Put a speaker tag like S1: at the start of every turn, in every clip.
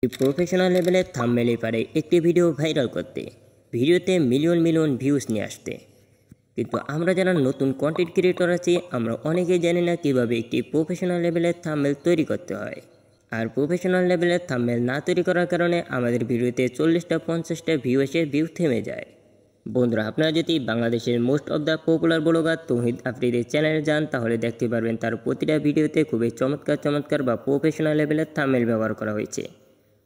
S1: Professional লেভেলের থাম্বনেলই পারে একটি ভিডিও ভাইরাল করতে, ভিডিওতে মিলিয়ন মিলিয়ন ভিউজ নিয়ে আসতে। কিন্তু আমরা যারা নতুন কন্টেন্ট ক্রিয়েটর আছি, আমরা অনেকেই জানি না কীভাবে একটি প্রফেশনাল লেভেলের থাম্বনেল তৈরি করতে হয়। আর প্রফেশনাল লেভেলের থাম্বনেল না তৈরি করার কারণে আমাদের ভিডিওতে 40-50টা ভিউ এসে ভিউ থেমে যায়। বন্ধুরা, আপনারা যদি বাংলাদেশের most of the popular blogger Touhid আফ্রিদির চ্যানেলে যান, তাহলে দেখতে পারবেন তার প্রতিটা ভিডিওতে খুবই চমৎকার বা প্রফেশনাল লেভেলের থাম্বনেল ব্যবহার করা হয়েছে।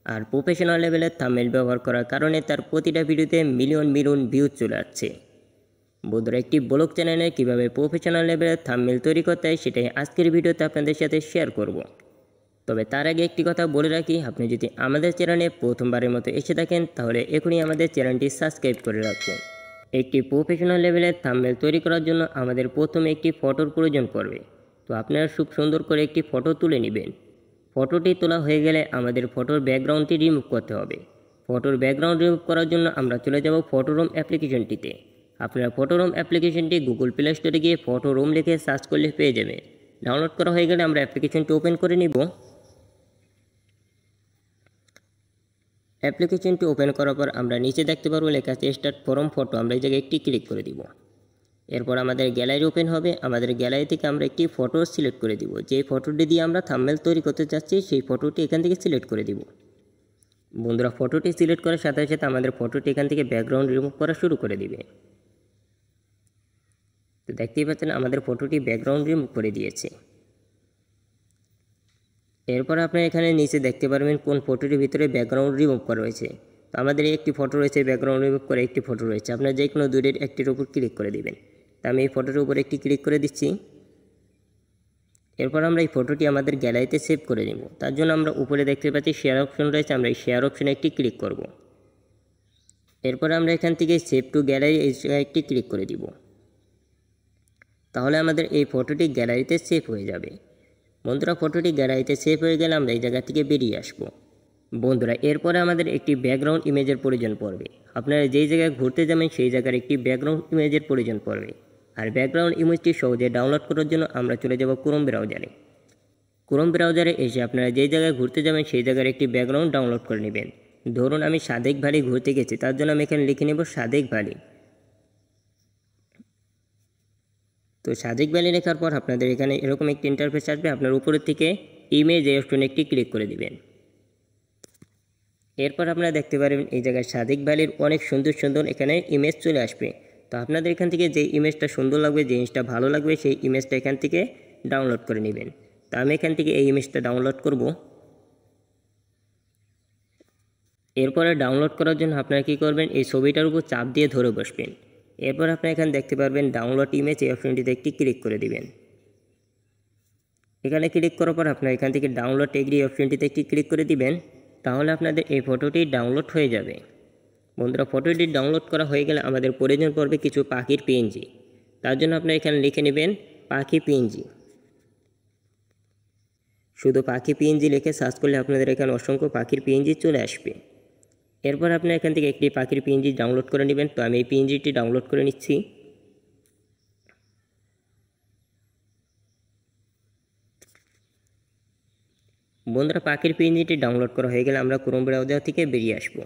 S1: আর প্রফেশনাল লেভেলের থাম্বনেল ব্যবহার করার কারণে তার প্রতিটা ভিডিওতে মিলিয়ন মিলিয়ন ভিউজ চলে আসছে। বন্ধুরা, একটি ব্লগ চ্যানেলে কীভাবে প্রফেশনাল লেভেলের থাম্বনেল তৈরি করতে হয় সেটাই আজকের ভিডিওতে আপনাদের সাথে শেয়ার করব। তবে তার আগে একটি কথা বলে রাখি, আপনি যদি আমাদের চ্যানেলে প্রথমবারের মতো এসে থাকেন, তাহলে এখনই আমাদের চ্যানেলটি সাবস্ক্রাইব করে রাখুন। একটি প্রফেশনাল লেভেলের থাম্বনেল তৈরি করার জন্য আমাদের প্রথমে একটি ফটোর প্রয়োজন পড়বে। তো আপনারা খুব সুন্দর করে একটি ফটো তুলে নেবেন। ফটোটি তোলা হয়ে গেলে আমাদের ফটোর ব্যাকগ্রাউন্ডটি রিমুভ করতে হবে। ফটোর ব্যাকগ্রাউন্ড রিমুভ করার জন্য আমরা চলে যাব ফটোরুম অ্যাপ্লিকেশনটিতে। আপনারা ফটোরুম অ্যাপ্লিকেশনটি গুগল প্লে স্টোরে গিয়ে ফটোরুম লিখে সার্চ করলে পেয়ে যাবে। ডাউনলোড করা হয়ে গেলে আমরা অ্যাপ্লিকেশনটি ওপেন করে নিব। অ্যাপ্লিকেশনটি ওপেন করার পর আমরা নিচে দেখতে পারবো লেখা আছে স্টার্ট ফ্রম ফটো। আমরা এই জায়গায় একটি ক্লিক করে দিব। এরপর আমাদের গ্যালারি ওপেন হবে। আমাদের গ্যালারি থেকে আমরা একটি ফটো সিলেক্ট করে দিব। যেই ফটোটি দিয়ে আমরা থাম্বনেল তৈরি করতে চাচ্ছি সেই ফটোটি এখান থেকে সিলেক্ট করে দিব। বন্ধুরা, ফটোটি সিলেক্ট করার সাথে সাথে আমাদের ফটোটি এখান থেকে ব্যাকগ্রাউন্ড রিমুভ করা শুরু করে দিবে। তো দেখতেই পাচ্ছেন আমাদের ফটোটি ব্যাকগ্রাউন্ড রিমুভ করে দিয়েছে। এরপর আপনারা এখানে নিচে দেখতে পারবেন কোন ফটোটির ভিতরে ব্যাকগ্রাউন্ড রিমুভ করা রয়েছে। তো আমাদের একটি ফটো রয়েছে ব্যাকগ্রাউন্ড রিমুভ করে, একটি ফটো রয়েছে। আপনারা যে কোনো দুইটির একটির উপর ক্লিক করে দিবেন। তো আমি এই ফটোটির উপর একটি ক্লিক করে দিচ্ছি। এরপর আমরা এই ফটোটি আমাদের গ্যালারিতে সেভ করে নেব। তার জন্য আমরা উপরে দেখতে পাচ্ছি শেয়ার অপশন রয়েছে, আমরা এই শেয়ার অপশনে একটি ক্লিক করব। এরপর আমরা এখান থেকে সেভ টু গ্যালারি এই একটি ক্লিক করে দিব। তাহলে আমাদের এই ফটোটি গ্যালারিতে সেভ হয়ে যাবে। বন্ধুরা, ফটোটি গ্যালারিতে সেভ হয়ে গেলে আমরা এই জায়গা থেকে বেরিয়ে আসব। বন্ধুরা, এরপরে আমাদের একটি ব্যাকগ্রাউন্ড ইমেজের প্রয়োজন পড়বে। আপনারা যেই জায়গায় ঘুরতে যাবেন সেই জায়গার একটি ব্যাকগ্রাউন্ড ইমেজের প্রয়োজন পড়বে। আর ব্যাকগ্রাউন্ড ইমেজটি সহজে ডাউনলোড করার জন্য আমরা চলে যাব ক্রোম ব্রাউজারে। ক্রোম ব্রাউজারে এসে আপনারা যেই জায়গায় ঘুরতে যাবেন সেই জায়গার একটি ব্যাকগ্রাউন্ড ডাউনলোড করে নেবেন। ধরুন আমি সাদেক ভ্যালি ঘুরতে গেছি, তার জন্য আমি এখানে লিখে নেব সাদেক ভ্যালি। তো সাদেক ভ্যালি লেখার পর আপনাদের এখানে এরকম একটি ইন্টারফেস আসবে। আপনার উপরের থেকে ইমেজ এই অপশনে একটি ক্লিক করে দিবেন। এরপর আপনারা দেখতে পারবেন এই জায়গায় সাদেক ভ্যালির অনেক সুন্দর সুন্দর এখানে ইমেজ চলে আসবে। তো আপনাদের এখান থেকে যে ইমেজটা সুন্দর লাগবে, যে জিনিসটা ভালো লাগবে, সেই ইমেজটা এখান থেকে ডাউনলোড করে নেবেন। তো আমি এখান থেকে এই ইমেজটা ডাউনলোড করব। এরপরে ডাউনলোড করার জন্য আপনারা কী করবেন, এই ছবিটার উপর চাপ দিয়ে ধরে বসবেন। এরপর আপনারা এখানে দেখতে পারবেন ডাউনলোড ইমেজ, এই অপশনটিতে একটি ক্লিক করে দিবেন। এখানে ক্লিক করার পর আপনারা এখান থেকে ডাউনলোড এগ্রি অপশনটিতে একটি ক্লিক করে দিবেন। তাহলে আপনাদের এই ফটোটি ডাউনলোড হয়ে যাবে। বন্ধুরা, ফটোটি ডাউনলোড করা হয়ে গেলে আমাদের প্রয়োজন পড়বে কিছু পাখির পিএনজি। তার জন্য আপনারা এখানে লিখে নেবেন পাখি পিএনজি। শুধু পাখি পিএনজি লিখে সার্চ করলে আপনাদের এখানে অসংখ্য পাখির পিএনজি চলে আসবে। এরপর আপনারা এখান থেকে একটি পাখির পিএনজি ডাউনলোড করে নেবেন। তো আমি এই পিএনজিটি ডাউনলোড করে নিচ্ছি। বন্ধুরা, পাখির পিএনজিটি ডাউনলোড করা হয়ে গেলে আমরা ক্রোম ব্রাউজার থেকে বেরিয়ে আসব।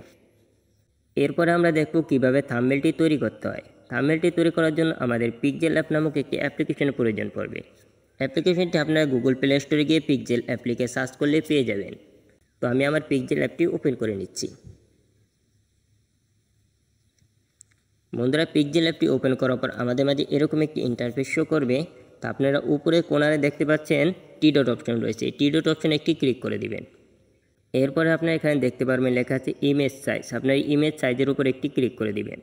S1: এরপরে আমরা দেখব কিভাবে থাম্বনেলটি তৈরি করতে হয়। থাম্বনেলটি তৈরি করার জন্য আমাদের পিক্সেল অ্যাপ নামক একটি অ্যাপ্লিকেশনের প্রয়োজন পড়বে। অ্যাপ্লিকেশনটি আপনারা গুগল প্লে স্টোরে গিয়ে পিক্সেল অ্যাপ্লিকে সার্চ করলে পেয়ে যাবেন। তো আমি আমার পিক্সেল অ্যাপটি ওপেন করে নিচ্ছি। বন্ধুরা, পিক্সেল অ্যাপটি ওপেন করার পর আমাদের মাঝে এরকম একটি ইন্টারফেস শো করবে। তো আপনারা উপরে কোণারে দেখতে পাচ্ছেন টি ডট অপশন রয়েছে, টি ডট অপশনে একটি ক্লিক করে দিবেন। এরপরে আপনারা এখানে দেখতে পারবেন লেখা আছে ইমেজ সাইজ। আপনার ইমেজ সাইজের উপর একটি ক্লিক করে দিবেন।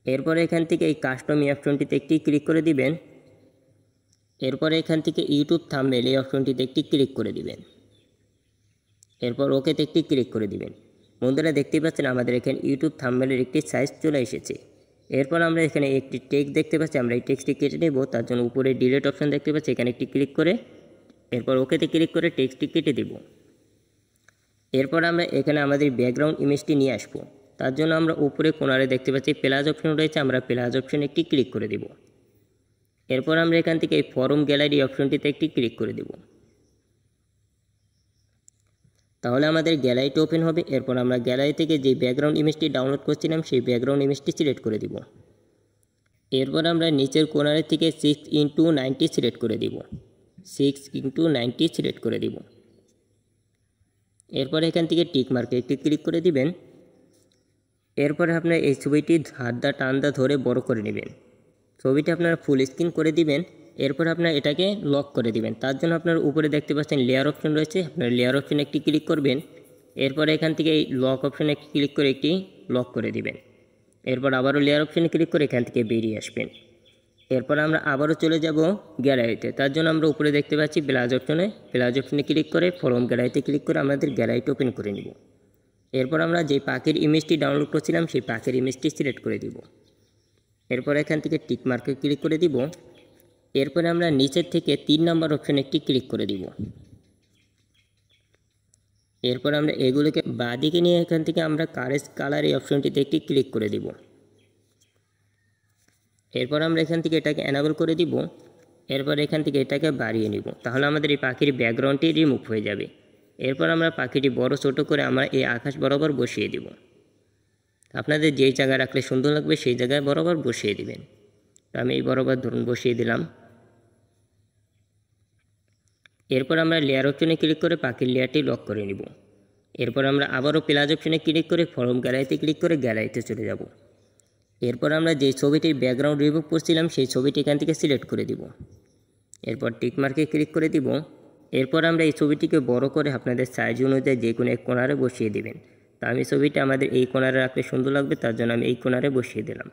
S1: এরপরে এখান থেকে এই কাস্টম অপশনটিতে একটি ক্লিক করে দিবেন। এরপরে এখান থেকে ইউটিউব থাম্বনেল এই অপশনটিতে একটি ক্লিক করে দিবেন। এরপর ওকেতে একটি ক্লিক করে দিবেন। বন্ধুরা, দেখতেই পাচ্ছেন আমাদের এখানে ইউটিউব থাম্বনেলের একটি সাইজ চলে এসেছে। এরপর আমরা এখানে একটি টেক্সট দেখতে পাচ্ছি, আমরা এই টেক্সটটি কেটে নেব। তার জন্য উপরে ডিলিট অপশন দেখতে পাচ্ছি, এখানে একটি ক্লিক করে এরপর ওকেতে ক্লিক করে টেক্সটটি কেটে দেব। এরপর আমরা এখানে আমাদের ব্যাকগ্রাউন্ড ইমেজটি নিয়ে আসবো। তার জন্য আমরা উপরে কোণারে দেখতে পাচ্ছি প্লাস অপশন রয়েছে, আমরা প্লাস অপশনে একটি ক্লিক করে দেব। এরপর আমরা এখান থেকে এই ফরম গ্যালারি অপশনটিতে একটি ক্লিক করে দেব। তাহলে আমাদের গ্যালারিটি ওপেন হবে। এরপর আমরা গ্যালারি থেকে যে ব্যাকগ্রাউন্ড ইমেজটি ডাউনলোড করছিলাম সেই ব্যাকগ্রাউন্ড ইমেজটি সিলেক্ট করে দিব। এরপর আমরা নিচের কোণারের থেকে 6:90 সিলেক্ট করে দিব। 6:90 সিলেক্ট করে দিব। এরপর এখান থেকে টিক মার্কে একটি ক্লিক করে দিবেন। এরপরে আপনার এই ছবিটি হাতটা টানদা ধরে বড় করে নেবেন। ছবিটি আপনারা ফুল স্ক্রিন করে দিবেন। এরপর আপনার এটাকে লক করে দিবেন। তার জন্য আপনার উপরে দেখতে পাচ্ছেন লেয়ার অপশন রয়েছে, আপনার লেয়ার অপশনে একটি ক্লিক করবেন। এরপর এখান থেকে এই লক অপশনে একটি ক্লিক করে একটি লক করে দিবেন। এরপর আবারও লেয়ার অপশনে ক্লিক করে এখান থেকে বেরিয়ে আসবেন। এরপর আমরা আবারও চলে যাব গ্যালারিতে। তার জন্য আমরা উপরে দেখতে পাচ্ছি প্লাস অপশনে ক্লিক করে ফ্রম গ্যালারিতে ক্লিক করে আমাদের গ্যালারিটি ওপেন করে নিব। এরপর আমরা যে পাখির ইমেজটি ডাউনলোড করছিলাম সেই পাখির ইমেজটি সিলেক্ট করে দিব। এরপর এখান থেকে টিক মার্কে ক্লিক করে দিব। এরপরে আমরা নিচের থেকে 3 নম্বর অপশনে একটি ক্লিক করে দিব। এরপর আমরা এগুলোকে বাঁদিকে নিয়ে এখান থেকে আমরা কারেন্ট কালার এই অপশনটিতে একটি ক্লিক করে দিব। এরপর আমরা এখান থেকে এটাকে এনেবল করে দিব। এরপর এখান থেকে এটাকে বাড়িয়ে নিব। তাহলে আমাদের এই পাখির ব্যাকগ্রাউন্ডটি রিমুভ হয়ে যাবে। এরপর আমরা পাখিটি বড় ছোট করে আমরা এই আকাশ বরাবর বসিয়ে দিব। আপনাদের যেই জায়গায় রাখলে সুন্দর লাগবে সেই জায়গায় বরাবর বসিয়ে দিবেন। তো আমি এই বরাবর ধরুন বসিয়ে দিলাম। এরপর আমরা লেয়ার অপশনে ক্লিক করে পাখির লেয়ারটি লক করে নিব। এরপর আমরা আবারও প্লাস অপশনে ক্লিক করে ফ্রম গ্যালারিতে ক্লিক করে গ্যালারিতে চলে যাব। এরপর আমরা যে ছবিটির ব্যাকগ্রাউন্ড রিমুভ করছিলাম সেই ছবিটি এখান থেকে সিলেক্ট করে দিব। এরপর টিক মার্কে ক্লিক করে দিব। এরপর আমরা এই ছবিটিকে বড় করে আপনাদের সাইজ অনুযায়ী যে কোনো এক কোণারে বসিয়ে দিবেন। তো আমি ছবিটা আমাদের এই কোণারে রাখলে সুন্দর লাগবে, তার জন্য আমি এই কোণারে বসিয়ে দিলাম।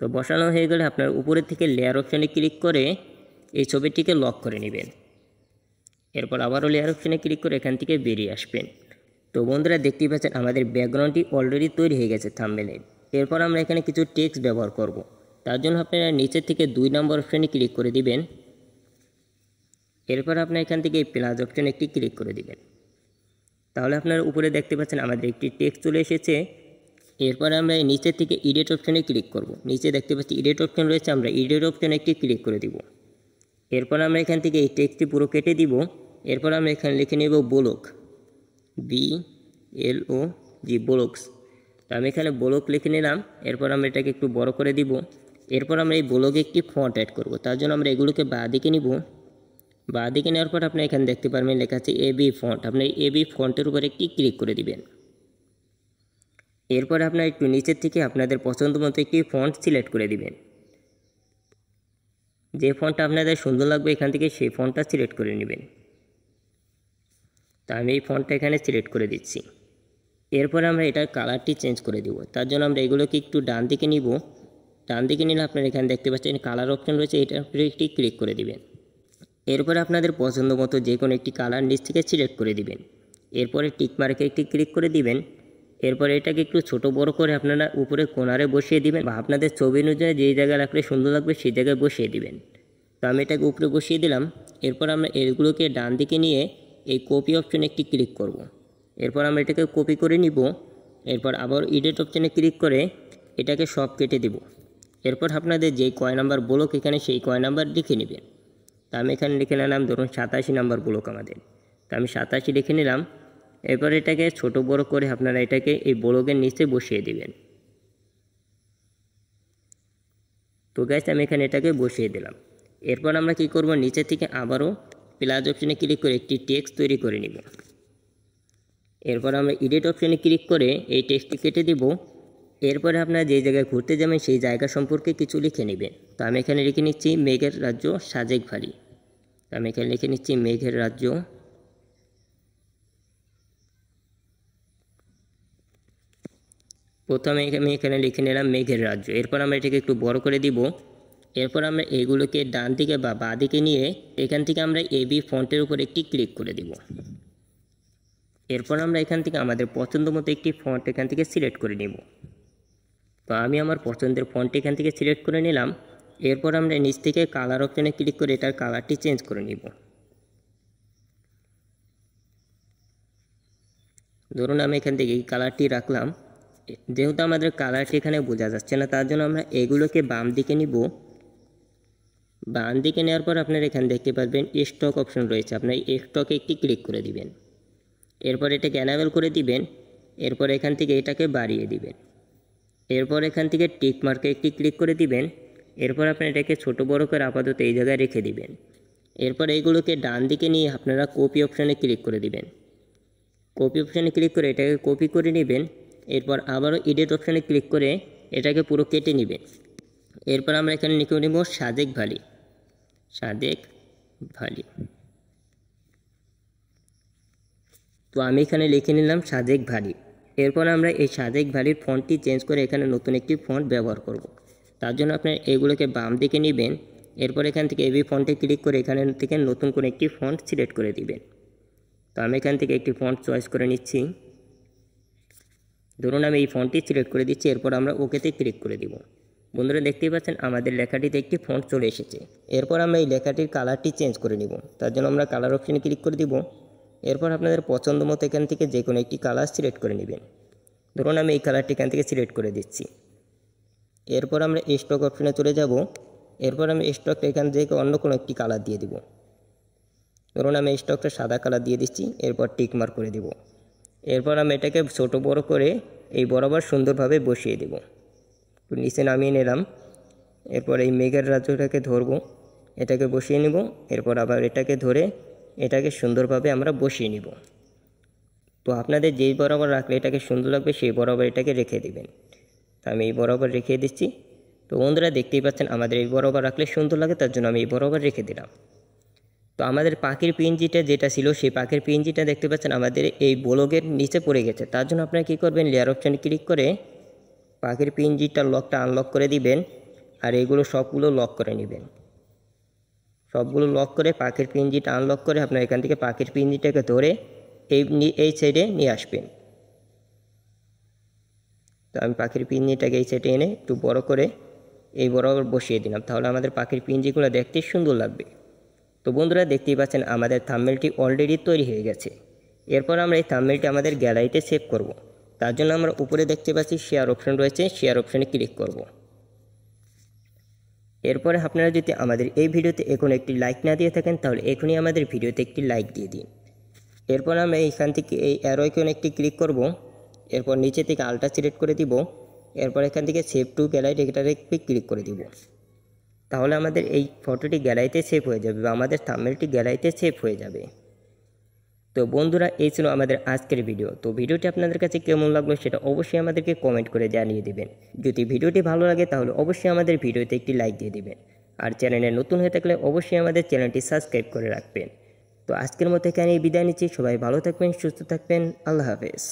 S1: তো বসানো হয়ে গেলে আপনার উপরের থেকে লেয়ার অপশনে ক্লিক করে এই ছবিটিকে লক করে নেবেন। এরপর আবারও লেয়ার অপশনে ক্লিক করে এখান থেকে বেরিয়ে আসবেন। তো বন্ধুরা দেখতেই পাচ্ছেন আমাদের ব্যাকগ্রাউন্ডটি অলরেডি তৈরি হয়ে গেছে থাম্বনেইলে। এরপর আমরা এখানে কিছু টেক্সট ব্যবহার করব। তার জন্য আপনারা নিচের থেকে 2 নম্বর অপশনে ক্লিক করে দিবেন। এরপর আপনার এখান থেকে এই প্লাস অপশনে একটি ক্লিক করে দিবেন। তাহলে আপনারা উপরে দেখতে পাচ্ছেন আমাদের একটি টেক্সট চলে এসেছে। এরপর আমরা এই নিচের থেকে এডিট অপশনে ক্লিক করব। নিচে দেখতে পাচ্ছি এডিট অপশন রয়েছে, আমরা এডিট অপশনে একটি ক্লিক করে দিব। এরপর আমরা এখান থেকে এই টেক্সটটি পুরো কেটে দিব। এরপর আমরা এখানে লিখে নেব ব্লক, BLOG ব্লকস। তো আমি এখানে ব্লক লিখে নিলাম। এরপর আমরা এটাকে একটু বড় করে দিব। এরপর আমরা এই ব্লগে একটি ফন্ট অ্যাড করব। তার জন্য আমরা এগুলোকে বাঁদিকে নিব। বাঁদিকে নেওয়ার পর আপনি এখানে দেখতে পারবেন লেখা আছে AB ফন্ট। আপনি AB ফন্টের উপর একটি ক্লিক করে দিবেন। এরপর আপনার একটু নিচের থেকে আপনাদের পছন্দ মতো একটি ফন্ট সিলেক্ট করে দিবেন। যে ফন্টটা আপনাদের সুন্দর লাগবে এখান থেকে সেই ফন্টটা সিলেক্ট করে নেবেন। তা আমি এই ফন্টটা এখানে সিলেক্ট করে দিচ্ছি। এরপর আমরা এটার কালারটি চেঞ্জ করে দিব। তার জন্য আমরা এগুলোকে একটু ডান দিকে নিব। ডান দিকে নিলে আপনারা এখানে দেখতে পাচ্ছেন কালার অপশন রয়েছে, এটার উপরে একটি ক্লিক করে দিবেন। এরপরে আপনাদের পছন্দ মতো যে কোনো একটি কালার নিচ থেকে সিলেক্ট করে দিবেন। এরপরে টিক মার্কে একটি ক্লিক করে দিবেন। এরপরে এটাকে একটু ছোট বড় করে আপনারা উপরে কোণারে বসিয়ে দিবেন, বা আপনাদের ছবি অনুযায়ী যেই জায়গায় রাখলে সুন্দর লাগবে সেই জায়গায় বসিয়ে দিবেন। তো আমি এটাকে উপরে বসিয়ে দিলাম। এরপর আমরা এগুলোকে ডান দিকে নিয়ে এই কপি অপশনে একটি ক্লিক করব। এরপর আমরা এটাকে কপি করে নিব। এরপর আবার এডিট অপশনে ক্লিক করে এটাকে সব কেটে দেব। এরপর আপনাদের যেই কয় নাম্বার ব্লক এখানে সেই কয় নাম্বার লিখে নেবেন। তা আমি এখানে লিখে নিলাম ধরুন 87 নাম্বার ব্লক আমাদের। তা আমি 87 লিখে নিলাম। এরপর এটাকে ছোট বড় করে আপনারা এটাকে এই ব্লকের নিচে বসিয়ে দিবেন। তো গাইস আমি এখানে এটাকে বসিয়ে দিলাম। এরপর আমরা কি করব, নিচে থেকে আবারও প্লাস অপশনে ক্লিক করে একটি টেক্সট তৈরি করে নিব। এরপর আমরা এডিট অপশনে ক্লিক করে এই টেক্সটটি কেটে দিব। এরপরে আপনারা যে জায়গায় ঘুরতে যাবেন সেই জায়গা সম্পর্কে কিছু লিখে নেবেন। তো আমি এখানে লিখে নিচ্ছি মেঘের রাজ্য সাজেক ভ্যালি। তো আমি এখানে লিখে নিচ্ছি মেঘের রাজ্য প্রথমে আমি এখানে লিখে নিলাম মেঘের রাজ্য। এরপর আমরা এটাকে একটু বড় করে দিব। এরপর আমরা এইগুলোকে ডান দিকে বা বাঁ দিকে নিয়ে এখান থেকে আমরা AB ফন্টের উপর একটি ক্লিক করে দিব। এরপর আমরা এখান থেকে আমাদের পছন্দ মতো একটি ফন্ট এখান থেকে সিলেক্ট করে নিব। তো আমি আমার পছন্দের ফন্ট এখান থেকে সিলেক্ট করে নিলাম। এরপর আমরা নিচ থেকে কালার অপশনে ক্লিক করে এটার কালারটি চেঞ্জ করে নিব। ধরুন আমি এখান থেকে এই কালারটি রাখলাম। যেহেতু আমাদের কালারটি এখানে বোঝা যাচ্ছে না, তার জন্য আমরা এগুলোকে বাম দিকে নিব। বাম দিকে নেওয়ার পর আপনারা এখানে দেখতে পারবেন স্টক অপশন রয়েছে, আপনার স্টকে একটি ক্লিক করে দিবেন। এরপর এটাকে অ্যানাবেল করে দিবেন। এরপর এখান থেকে এটাকে বাড়িয়ে দিবেন। এরপর এখান থেকে টিক মার্কে একটি ক্লিক করে দিবেন। এরপর আপনারা এটাকে ছোট বড় করে আপাতত এই জায়গায় রেখে দিবেন। এরপর এইগুলোকে ডান দিকে নিয়ে আপনারা কপি অপশানে ক্লিক করে দিবেন। কপি অপশানে ক্লিক করে এটাকে কপি করে নেবেন। এরপর আবারও এডিট অপশানে ক্লিক করে এটাকে পুরো কেটে নেবেন। এরপর আমরা এখানে লিখে নেব সাদেক ভ্যালি। তো আমি এখানে লিখে নিলাম সাদেক ভ্যালি। এরপর আমরা এই সাদেক ভ্যালির ফন্টটি চেঞ্জ করে এখানে নতুন একটি ফন্ট ব্যবহার করব। তার জন্য আপনার এগুলোকে বাম দিকে নেবেন। এরপর এখান থেকে এবি ফন্টে ক্লিক করে এখানে থেকে নতুন করে একটি ফন্ট সিলেক্ট করে দিবেন। তো আমি এখান থেকে একটি ফন্ট চয়েস করে নিচ্ছি। ধরুন আমি এই ফন্টটি সিলেক্ট করে দিচ্ছি। এরপর আমরা ওকেতে ক্লিক করে দিব। বন্ধুরা দেখতেই পাচ্ছেন আমাদের লেখাটিতে একটি ফন্ট চলে এসেছে। এরপর আমরা এই লেখাটির কালারটি চেঞ্জ করে নিব। তার জন্য আমরা কালার অপশানে ক্লিক করে দিব। এরপর আপনাদের পছন্দ মতো এখান থেকে যে কোনো একটি কালার সিলেক্ট করে নেবেন। ধরুন আমি এই কালারটি এখান থেকে সিলেক্ট করে দিচ্ছি। এরপর আমরা স্টক অপশানে চলে যাব। এরপর আমি স্টকটা এখান থেকে অন্য কোনো একটি কালার দিয়ে দিব। ধরুন আমি স্টকটা সাদা কালার দিয়ে দিচ্ছি। এরপর টিক মার্ক করে দিব। এরপর আমি এটাকে ছোট বড় করে এই বরাবর সুন্দরভাবে বসিয়ে দেব। নিচে নামিয়ে নিলাম। এরপর এই মেঘের রাজ্যটাকে ধরবো, এটাকে বসিয়ে নেব। এরপর আবার এটাকে ধরে এটাকে সুন্দরভাবে আমরা বসিয়ে নিব। তো আপনাদের যেই বরাবর রাখলে এটাকে সুন্দর লাগবে সেই বরাবর এটাকে রেখে দিবেন। তো আমি এই বরাবর রেখে দিচ্ছি। তো বন্ধুরা দেখতেই পাচ্ছেন আমাদের এই বরাবর রাখলে সুন্দর লাগে, তার জন্য আমি এই বরাবর রেখে দিলাম। তো আমাদের পাখির পিএনজিটা যেটা ছিল সেই পাখির পিএনজিটা দেখতে পাচ্ছেন আমাদের এই ব্লগের নিচে পড়ে গেছে। তার জন্য আপনারা কী করবেন, লেয়ার অপশানে ক্লিক করে পাখির পিএনজিটার লকটা আনলক করে দিবেন। আর এগুলো সবগুলো লক করে নেবেন। সবগুলো লক করে পাখির পিএনজিটা আনলক করে আপনার এখান থেকে পাখির পিএনজিটাকে ধরে এই সাইডে নিয়ে আসবেন। তো আমি পাখির পিএনজিটাকে এই সাইডে এনে একটু বড় করে এই বরাবর বসিয়ে দিলাম। তাহলে আমাদের পাখির পিএনজিগুলো দেখতে সুন্দর লাগবে। তো বন্ধুরা দেখতেই পাচ্ছেন আমাদের থাম্বনেলটি অলরেডি তৈরি হয়ে গেছে। এরপর আমরা এই থাম্বনেলটি আমাদের গ্যালারিতে সেভ করব। তার জন্য আমরা উপরে দেখতে পাচ্ছি শেয়ার অপশান রয়েছে, শেয়ার অপশানে ক্লিক করব। এরপরে আপনারা যদি আমাদের এই ভিডিওতে এখন একটি লাইক না দিয়ে থাকেন তাহলে এখনই আমাদের ভিডিওতে একটি লাইক দিয়ে দিন। এরপর আমরা এইখান থেকে এই অ্যারো আইকনে একটি ক্লিক করব। এরপর নিচে থেকে আলটা সিলেক্ট করে দিব। এরপর এখান থেকে সেভ টু গ্যালারি এটাতে ক্লিক করে দিব। তাহলে আমাদের এই ফটোটি গ্যালারিতে সেভ হয়ে যাবে বা আমাদের থাম্বনেলটি গ্যালারিতে সেভ হয়ে যাবে। তো বন্ধুরা এই ছিল আমাদের আজকের ভিডিও। তো ভিডিওটি আপনাদের কাছে কেমন লাগলো সেটা অবশ্যই আমাদেরকে কমেন্ট করে জানিয়ে দেবেন। যদি ভিডিওটি ভালো লাগে তাহলে অবশ্যই আমাদের ভিডিওতে একটি লাইক দিয়ে দিবেন। আর চ্যানেলে নতুন হয়ে থাকলে অবশ্যই আমাদের চ্যানেলটি সাবস্ক্রাইব করে রাখবেন। তো আজকের মতো এখানেই বিদায় নিচ্ছি। সবাই ভালো থাকবেন, সুস্থ থাকবেন। আল্লাহ হাফেজ।